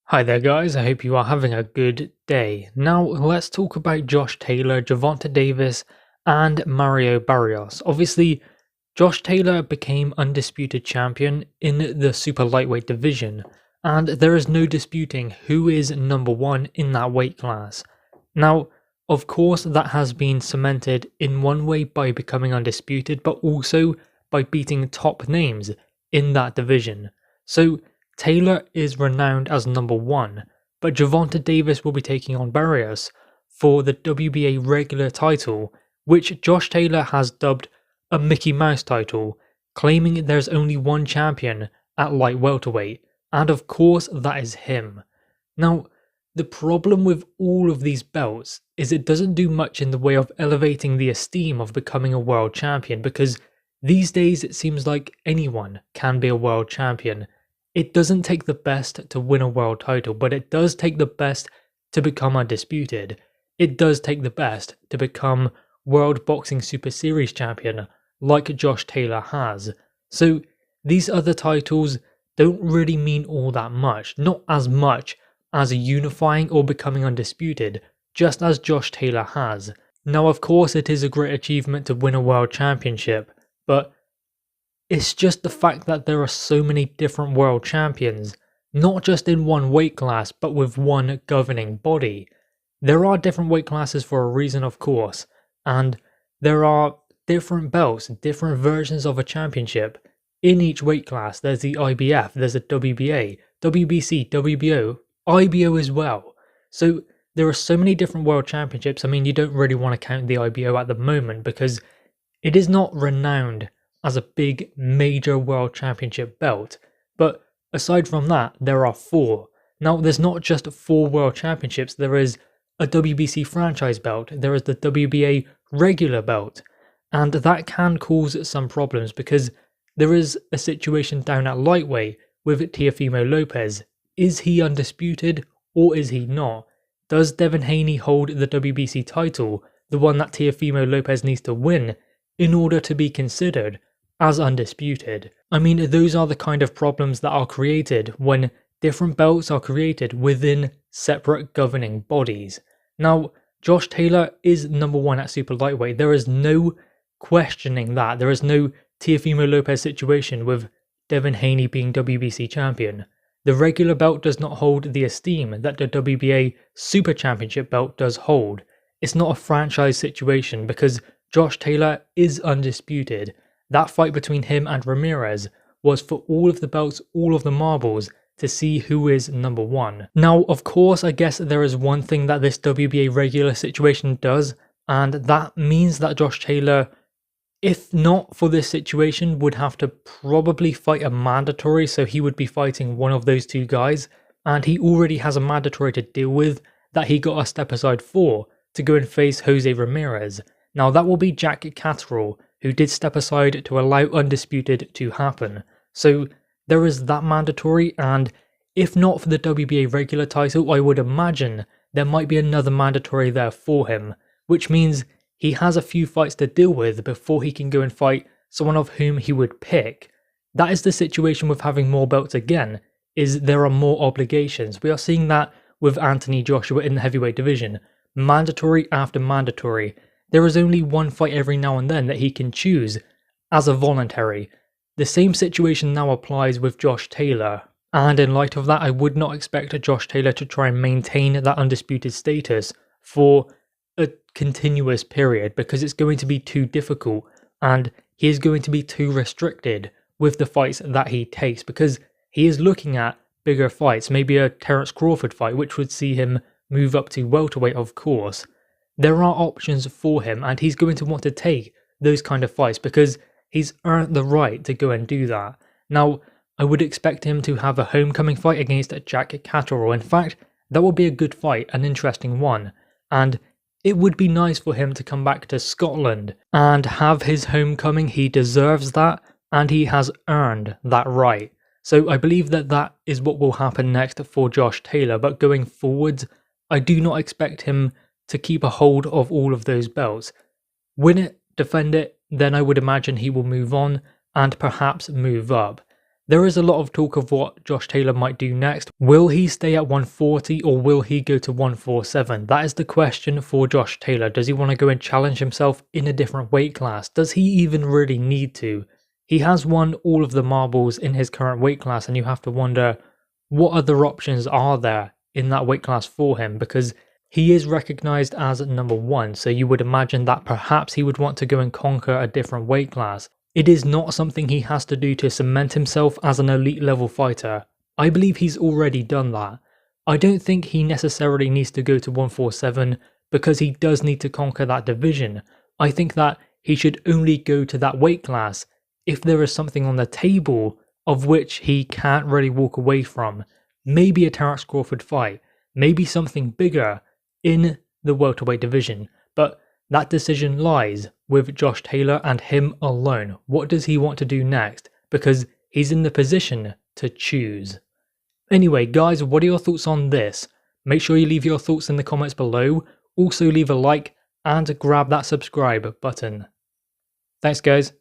Hi there guys, I hope you are having a good day. Now let's talk about Josh Taylor, Gervonta Davis and Mario Barrios. Obviously, Josh Taylor became undisputed champion in the super lightweight division, and there is no disputing who is number one in that weight class. Now, of course, that has been cemented in one way by becoming undisputed, but also by beating top names in that division. So Taylor is renowned as number one, but Gervonta Davis will be taking on Barrios for the WBA regular title, which Josh Taylor has dubbed a Mickey Mouse title, claiming there's only one champion at light welterweight, and of course that is him. Now, the problem with all of these belts is it doesn't do much in the way of elevating the esteem of becoming a world champion, because these days it seems like anyone can be a world champion. It doesn't take the best to win a world title, but it does take the best to become undisputed. It does take the best to become World Boxing Super Series champion, like Josh Taylor has. So these other titles don't really mean all that much, not as much as unifying or becoming undisputed, just as Josh Taylor has. Now of course it is a great achievement to win a world championship, but it's just the fact that there are so many different world champions, not just in one weight class, but with one governing body. There are different weight classes for a reason, of course, and there are different belts, different versions of a championship. In each weight class, there's the IBF, there's the WBA, WBC, WBO, IBO as well. So there are so many different world championships. I mean, you don't really want to count the IBO at the moment because it is not renowned as a big major world championship belt, but aside from that, there are four. Now, there's not just four world championships, there is a WBC franchise belt, there is the WBA regular belt, and that can cause some problems because there is a situation down at lightweight with Teofimo Lopez. Is he undisputed or is he not? Does Devin Haney hold the WBC title, the one that Teofimo Lopez needs to win, in order to be considered as undisputed? I mean, those are the kind of problems that are created when different belts are created within separate governing bodies. Now, Josh Taylor is number one at super lightweight. There is no questioning that. There is no Teofimo Lopez situation with Devin Haney being WBC champion. The regular belt does not hold the esteem that the WBA Super Championship belt does hold. It's not a franchise situation because Josh Taylor is undisputed. That fight between him and Ramirez was for all of the belts, all of the marbles, to see who is number one. Now, of course, I guess there is one thing that this WBA regular situation does, and that means that Josh Taylor, if not for this situation, would have to probably fight a mandatory, so he would be fighting one of those two guys, and he already has a mandatory to deal with that he got a step aside for to go and face Jose Ramirez. Now that will be Jack Catterall, who did step aside to allow undisputed to happen. So there is that mandatory, and if not for the WBA regular title, I would imagine there might be another mandatory there for him, which means he has a few fights to deal with before he can go and fight someone of whom he would pick. That is the situation with having more belts again, is there are more obligations. We are seeing that with Anthony Joshua in the heavyweight division. Mandatory after mandatory. There is only one fight every now and then that he can choose as a voluntary. The same situation now applies with Josh Taylor, and in light of that, I would not expect Josh Taylor to try and maintain that undisputed status for a continuous period because it's going to be too difficult and he is going to be too restricted with the fights that he takes because he is looking at bigger fights, maybe a Terence Crawford fight, which would see him move up to welterweight, of course. There are options for him, and he's going to want to take those kind of fights because he's earned the right to go and do that. Now, I would expect him to have a homecoming fight against Jack Catterall. In fact, that would be a good fight, an interesting one, and it would be nice for him to come back to Scotland and have his homecoming. He deserves that, and he has earned that right. So I believe that that is what will happen next for Josh Taylor, but going forwards, I do not expect him to keep a hold of all of those belts. Win it, defend it, then I would imagine he will move on and perhaps move up. There is a lot of talk of what Josh Taylor might do next. Will he stay at 140 or will he go to 147? That is the question for Josh Taylor. Does he want to go and challenge himself in a different weight class? Does he even really need to? He has won all of the marbles in his current weight class, and you have to wonder, what other options are there in that weight class for him? Because he is recognized as number one, so you would imagine that perhaps he would want to go and conquer a different weight class. It is not something he has to do to cement himself as an elite level fighter. I believe he's already done that. I don't think he necessarily needs to go to 147 because he does need to conquer that division. I think that he should only go to that weight class if there is something on the table of which he can't really walk away from. Maybe a Terence Crawford fight, maybe something bigger in the welterweight division, but that decision lies with Josh Taylor and him alone. What does he want to do next? Because he's in the position to choose. Anyway, guys, what are your thoughts on this? Make sure you leave your thoughts in the comments below. Also leave a like and grab that subscribe button. Thanks, guys.